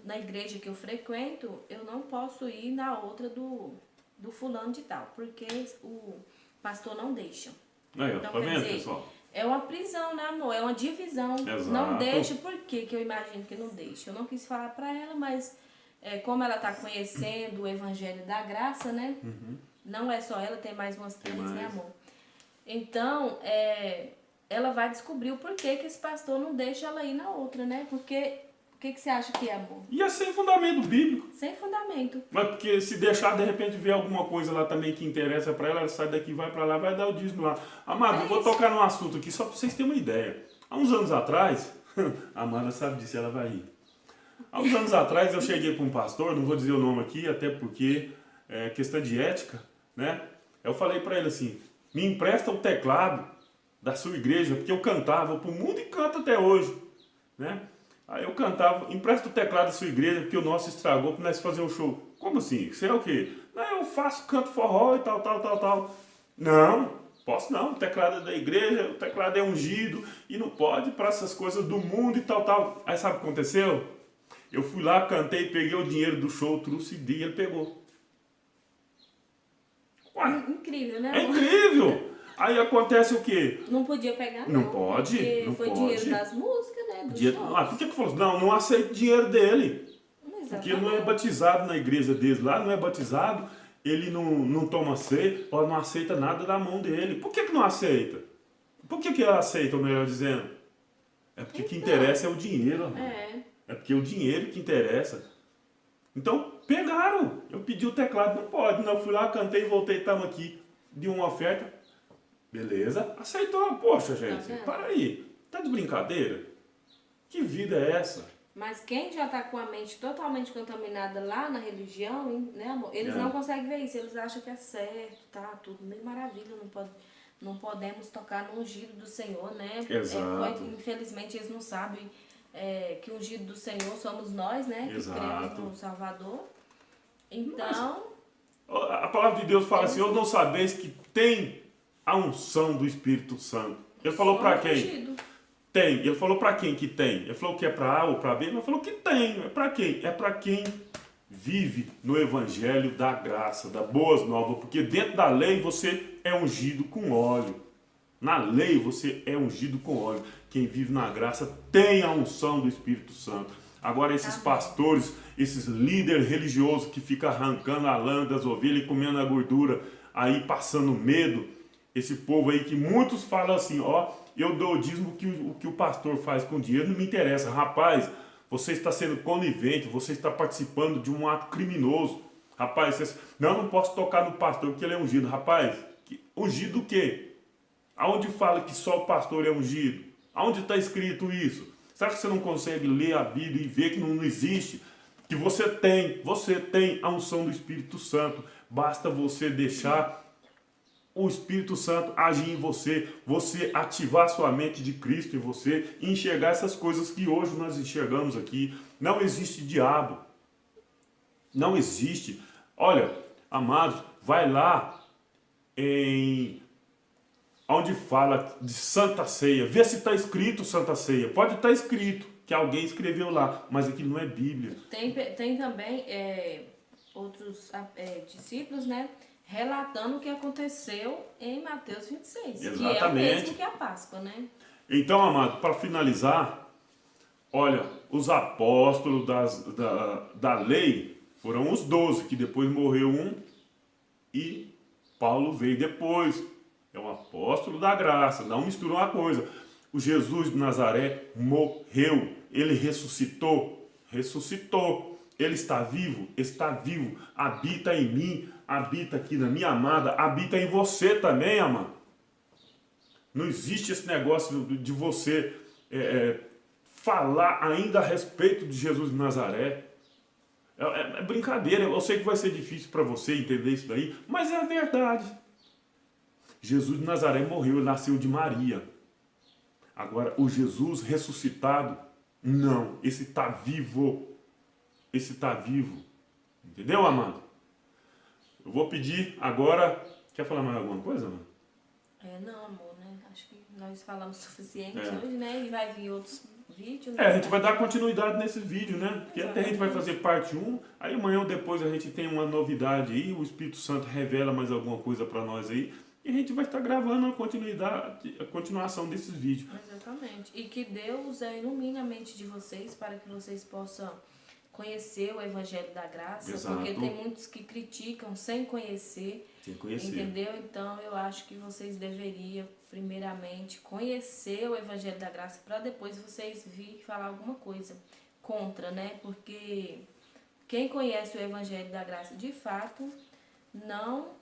na igreja que eu frequento, eu não posso ir na outra do fulano de tal, porque o pastor não deixa. Aí, ó, Então, tá quer vendo, dizer, pessoal? É uma prisão, né, amor? É uma divisão. Exato. Não deixa, por que eu imagino que não deixa? Eu não quis falar pra ela, mas como ela tá conhecendo o Evangelho da Graça, né? Não é só ela, tem mais umas três, né, amor? Então, ela vai descobrir o porquê que esse pastor não deixa ela ir na outra, né? Porque, o que você acha que é, amor? E é sem fundamento bíblico. Sem fundamento. Mas porque se deixar, de repente, ver alguma coisa lá também que interessa pra ela, ela sai daqui, vai pra lá, vai dar o dízimo lá. Amado, eu vou tocar num assunto aqui só pra vocês terem uma ideia. Há uns anos atrás, a Amanda sabe disso, ela vai rir. Há uns anos atrás eu cheguei para um pastor, não vou dizer o nome aqui, até porque é questão de ética, né? Eu falei para ele assim, me empresta o teclado da sua igreja, porque eu cantava pro mundo e canto até hoje, né? Aí eu cantava, empresta o teclado da sua igreja, porque o nosso estragou para nós fazer um show. Como assim? Você é o quê? Não, eu faço, canto forró e tal, tal, tal, tal. Não, posso não, o teclado é da igreja, o teclado é ungido e não pode para essas coisas do mundo e tal, tal. Aí sabe o que aconteceu? Eu fui lá, cantei, peguei o dinheiro do show, trouxe e ele pegou. Ué, incrível, né? É incrível! Aí acontece o quê? Não podia pegar, não. Não pode, porque não foi pode. Dinheiro das músicas, né? Por que falou assim? Não, não aceito dinheiro dele. Exatamente. Porque ele não é batizado na igreja deles lá, não é batizado, ele não toma ceia, ou não aceita nada da mão dele. Por que não aceita? Por que ela aceita, ou melhor dizendo? É porque o que interessa é o dinheiro, amor. É porque é o dinheiro que interessa. Então, pegaram. Eu pedi o teclado, não pode. Não, eu fui lá, cantei, voltei, estamos aqui. Dei uma oferta. Beleza. Aceitou. Poxa, gente, para aí. Tá de brincadeira? Que vida é essa? Mas quem já está com a mente totalmente contaminada lá na religião, né, amor? Eles não conseguem ver isso. Eles acham que é certo, tá? Tudo meio maravilha. Não podemos tocar no ungido do Senhor, né? Exato. Infelizmente, eles não sabem que o ungido do Senhor somos nós, né? Que cremos no Salvador. Então... Mas a palavra de Deus fala assim, eu não sabeis que tem a unção do Espírito Santo. Ele falou para quem? Ungido. Tem. Ele falou para quem que tem? Ele falou que é para A ou para B, mas falou que tem. É para quem? É para quem vive no Evangelho da graça, da boas novas, porque dentro da lei você é ungido com óleo. Na lei você é ungido com óleo. Quem vive na graça tem a unção do Espírito Santo. Agora esses pastores, esses líderes religiosos que ficam arrancando a lã das ovelhas e comendo a gordura, aí passando medo, esse povo aí que muitos falam assim, ó, eu dou o dízimo o que o pastor faz com dinheiro, não me interessa. Rapaz, você está sendo conivente, você está participando de um ato criminoso. Rapaz, você... não posso tocar no pastor porque ele é ungido. Rapaz, ungido o quê? Aonde fala que só o pastor é ungido? Aonde está escrito isso? Será que você não consegue ler a Bíblia e ver que não existe? Que você tem a unção do Espírito Santo. Basta você deixar o Espírito Santo agir em você, você ativar sua mente de Cristo em você e enxergar essas coisas que hoje nós enxergamos aqui. Não existe diabo. Não existe. Olha, amados, vai lá onde fala de Santa Ceia. Vê se está escrito Santa Ceia. Pode estar escrito que alguém escreveu lá, mas aquilo não é Bíblia. Tem também outros discípulos, né? Relatando o que aconteceu em Mateus 26. Exatamente. Que é o mesmo que a Páscoa, né? Então, amado, para finalizar, olha, os apóstolos da lei foram os 12, que depois morreu um e Paulo veio depois. É o apóstolo da graça, não mistura uma coisa. O Jesus de Nazaré morreu, ele ressuscitou. Ele está vivo, habita em mim, habita aqui na minha amada, habita em você também, amado. Não existe esse negócio de você falar ainda a respeito de Jesus de Nazaré. É brincadeira, eu sei que vai ser difícil para você entender isso daí, mas é a verdade. Jesus de Nazaré morreu, ele nasceu de Maria. Agora, o Jesus ressuscitado, não, esse está vivo. Esse está vivo. Entendeu, amado? Eu vou pedir agora... Quer falar mais alguma coisa, amado? Não, amor, né? Acho que nós falamos o suficiente hoje, né? E vai vir outros vídeos. Né? A gente vai dar continuidade nesse vídeo, né? Porque até a gente vai fazer parte 1. Aí amanhã ou depois a gente tem uma novidade aí. O Espírito Santo revela mais alguma coisa para nós aí. e a gente vai estar gravando a continuação desses vídeos. Exatamente. E que Deus ilumine a mente de vocês para que vocês possam conhecer o Evangelho da Graça. Exato. Porque tem muitos que criticam sem conhecer. Sem conhecer. Entendeu? Então eu acho que vocês deveriam, primeiramente, conhecer o Evangelho da Graça para depois vocês virem falar alguma coisa contra, né? Porque quem conhece o Evangelho da Graça de fato não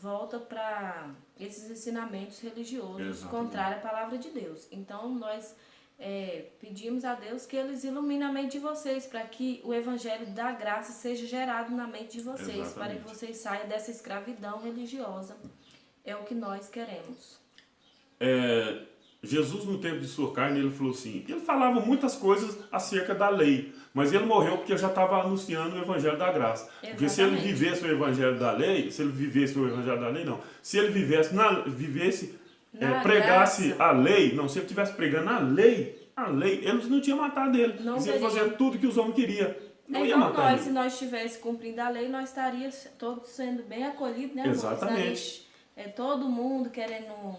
volta para esses ensinamentos religiosos. Exatamente. Contrários à palavra de Deus. Então nós pedimos a Deus que eles iluminem a mente de vocês para que o Evangelho da Graça seja gerado na mente de vocês. Exatamente. Para que vocês saiam dessa escravidão religiosa. É o que nós queremos. Jesus, no tempo de sua carne, ele falou assim, ele falava muitas coisas acerca da lei, mas ele morreu porque já estava anunciando o Evangelho da Graça. Exatamente. Porque se ele vivesse o Evangelho da lei, se ele pregasse graça. a lei, não, se ele estivesse pregando a lei, eles não tinham matado ele. Não Eles iam teria. fazer tudo que os homens queriam. Não ia Então matar nós, se ele. nós estivéssemos cumprindo a lei, nós estaríamos todos sendo bem acolhidos, né, Exatamente. Todo mundo querendo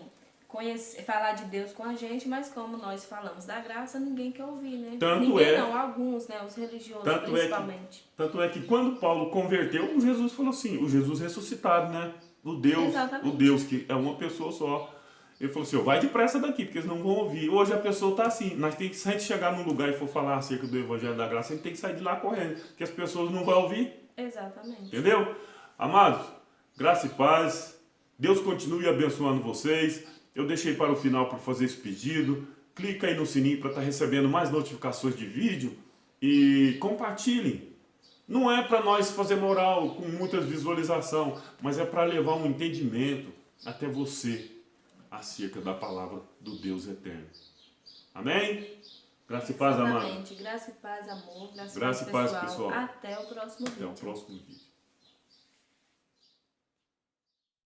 conhecer, falar de Deus com a gente, mas como nós falamos da graça, ninguém quer ouvir, né? Ninguém não, alguns, né? Os religiosos principalmente. Tanto é que quando Paulo converteu, o Jesus falou assim, o Jesus ressuscitado, né? O Deus que é uma pessoa só. Ele falou assim, vai depressa daqui, porque eles não vão ouvir. Hoje a pessoa está assim, se a gente chegar num lugar e for falar acerca do Evangelho da Graça, a gente tem que sair de lá correndo, porque as pessoas não vão ouvir. Exatamente. Entendeu? Amados, graça e paz, Deus continue abençoando vocês. Eu deixei para o final para fazer esse pedido. Clica aí no sininho para estar recebendo mais notificações de vídeo e compartilhem. Não é para nós fazer moral com muitas visualizações, mas é para levar um entendimento até você acerca da palavra do Deus eterno. Amém? Graça e paz, amado. Exatamente. Graça e paz, amor. Graça e paz, pessoal. Até o próximo vídeo. Até o próximo vídeo.